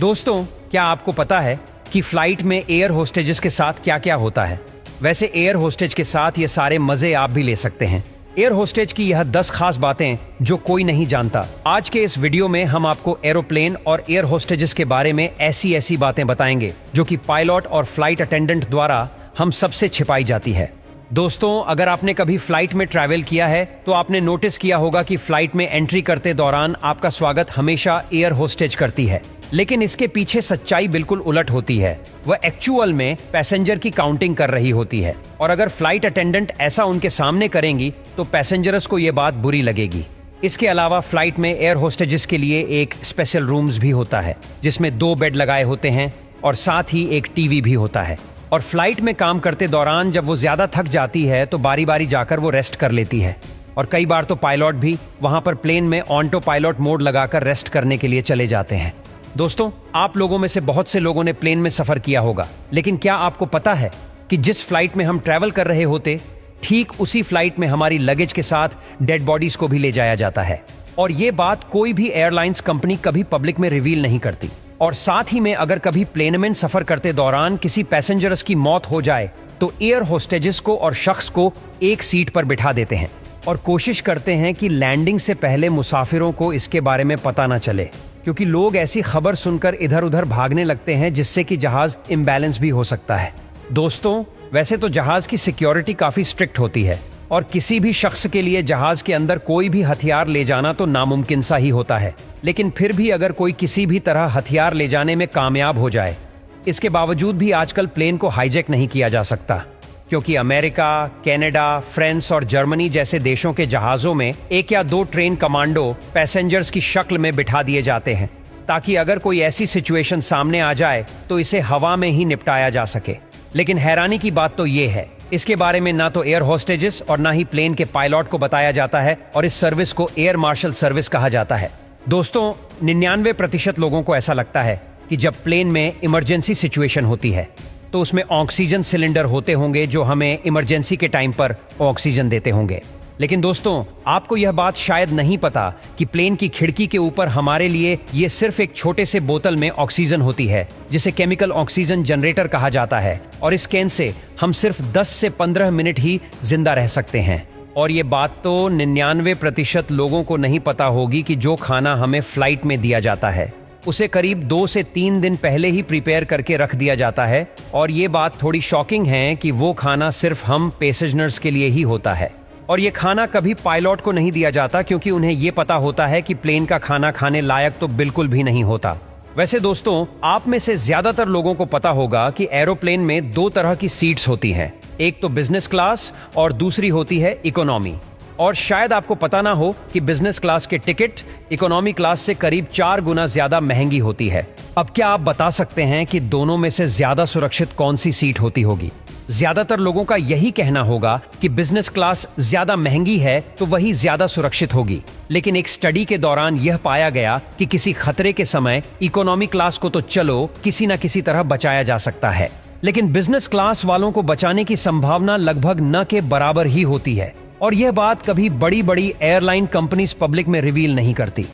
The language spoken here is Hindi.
दोस्तों, क्या आपको पता है कि फ्लाइट में एयर होस्टेजेस के साथ क्या क्या होता है? वैसे एयर होस्टेज के साथ ये सारे मजे आप भी ले सकते हैं। एयर होस्टेज की यह 10 खास बातें जो कोई नहीं जानता। आज के इस वीडियो में हम आपको एरोप्लेन और एयर होस्टेजेस के बारे में ऐसी बातें बताएंगे जो कि पायलट और फ्लाइट अटेंडेंट द्वारा हम सबसे छिपाई जाती है। दोस्तों, अगर आपने कभी फ्लाइट में ट्रैवल किया है तो आपने नोटिस किया होगा कि फ्लाइट में एंट्री करते दौरान आपका स्वागत हमेशा एयर होस्टेज करती है, लेकिन इसके पीछे सच्चाई बिल्कुल उलट होती है। वह एक्चुअल में पैसेंजर की काउंटिंग कर रही होती है, और अगर फ्लाइट अटेंडेंट ऐसा उनके सामने करेंगी तो पैसेंजर्स को यह बात बुरी लगेगी। इसके अलावा फ्लाइट में एयर होस्टेजेस के लिए एक स्पेशल रूम्स भी होता है जिसमें 2 बेड लगाए होते हैं और साथ ही एक टीवी भी होता है। और फ्लाइट में काम करते दौरान जब वो ज्यादा थक जाती है तो बारी बारी जाकर वो रेस्ट कर लेती है, और कई बार तो पायलट भी वहां पर प्लेन में ऑटो पायलट मोड लगाकर रेस्ट करने के लिए चले जाते हैं। दोस्तों, आप लोगों में से बहुत से लोगों ने प्लेन में सफर किया होगा, लेकिन क्या आपको पता है कि जिस फ्लाइट में हम ट्रैवल कर रहे होते ठीक उसी फ्लाइट में हमारी लगेज के साथ डेड बॉडीज को भी ले जाया जाता है, और ये बात कोई भी एयरलाइंस कंपनी कभी पब्लिक में रिवील नहीं करती। और साथ ही में अगर कभी प्लेन में सफर करते दौरान किसी पैसेंजर्स की मौत हो जाए तो एयर होस्टेजेस को और शख्स को एक सीट पर बिठा देते हैं और कोशिश करते हैं कि लैंडिंग से पहले मुसाफिरों को इसके बारे में पता ना चले, क्योंकि लोग ऐसी खबर सुनकर इधर उधर भागने लगते हैं जिससे कि जहाज इम्बैलेंस भी हो सकता है। दोस्तों, वैसे तो जहाज की सिक्योरिटी काफी स्ट्रिक्ट होती है और किसी भी शख्स के लिए जहाज के अंदर कोई भी हथियार ले जाना तो नामुमकिन सा ही होता है, लेकिन फिर भी अगर कोई किसी भी तरह हथियार ले जाने में कामयाब हो जाए, इसके बावजूद भी आजकल प्लेन को हाईजैक नहीं किया जा सकता, क्योंकि अमेरिका, कनाडा, फ्रांस और जर्मनी जैसे देशों के जहाजों में 1 या 2 ट्रेन कमांडो पैसेंजर्स की शक्ल में बिठा दिए जाते हैं, ताकि अगर कोई ऐसी सिचुएशन सामने आ जाए तो इसे हवा में ही निपटाया जा सके। लेकिन हैरानी की बात तो ये है, इसके बारे में ना तो एयर होस्टेजेस और ना ही प्लेन के पायलट को बताया जाता है, और इस सर्विस को एयर मार्शल सर्विस कहा जाता है। दोस्तों, 99% लोगों को ऐसा लगता है कि जब प्लेन में इमरजेंसी सिचुएशन होती है तो उसमें ऑक्सीजन सिलेंडर होते होंगे जो हमें इमरजेंसी के टाइम पर ऑक्सीजन देते होंगे। लेकिन दोस्तों, आपको यह बात शायद नहीं पता कि प्लेन की खिड़की के ऊपर हमारे लिए ये सिर्फ एक छोटे से बोतल में ऑक्सीजन होती है, जिसे केमिकल ऑक्सीजन जनरेटर कहा जाता है, और इस कैन से हम सिर्फ 10 से 15 मिनट ही जिंदा रह सकते हैं। और ये बात तो 99% लोगों को नहीं पता होगी कि जो खाना हमें फ्लाइट में दिया जाता है उसे करीब 2 से 3 दिन पहले ही प्रिपेयर करके रख दिया जाता है। और ये बात थोड़ी शॉकिंग है कि वो खाना सिर्फ हम पैसेंजर्स के लिए ही होता है, और ये खाना कभी पायलट को नहीं दिया जाता, क्योंकि उन्हें ये पता होता है कि प्लेन का खाना खाने लायक तो बिल्कुल भी नहीं होता। वैसे दोस्तों, आप में से ज्यादातर लोगों को पता होगा कि एरोप्लेन में 2 तरह की सीट्स होती हैं, एक तो बिजनेस क्लास और दूसरी होती है इकोनॉमी। और शायद आपको पता ना हो कि बिजनेस क्लास के टिकट इकोनॉमी क्लास से करीब 4 गुना ज्यादा महंगी होती है। अब क्या आप बता सकते हैं कि दोनों में से ज्यादा सुरक्षित कौन सी सीट होती होगी? ज्यादातर लोगों का यही कहना होगा कि बिजनेस क्लास ज्यादा महंगी है तो वही ज्यादा सुरक्षित होगी, लेकिन एक स्टडी के दौरान यह पाया गया कि किसी खतरे के समय इकोनॉमी क्लास को तो चलो किसी न किसी तरह बचाया जा सकता है, लेकिन बिजनेस क्लास वालों को बचाने की संभावना लगभग न के बराबर ही होती है, और यह बात कभी बड़ी बड़ी एयरलाइन कंपनीज पब्लिक में रिवील नहीं करती।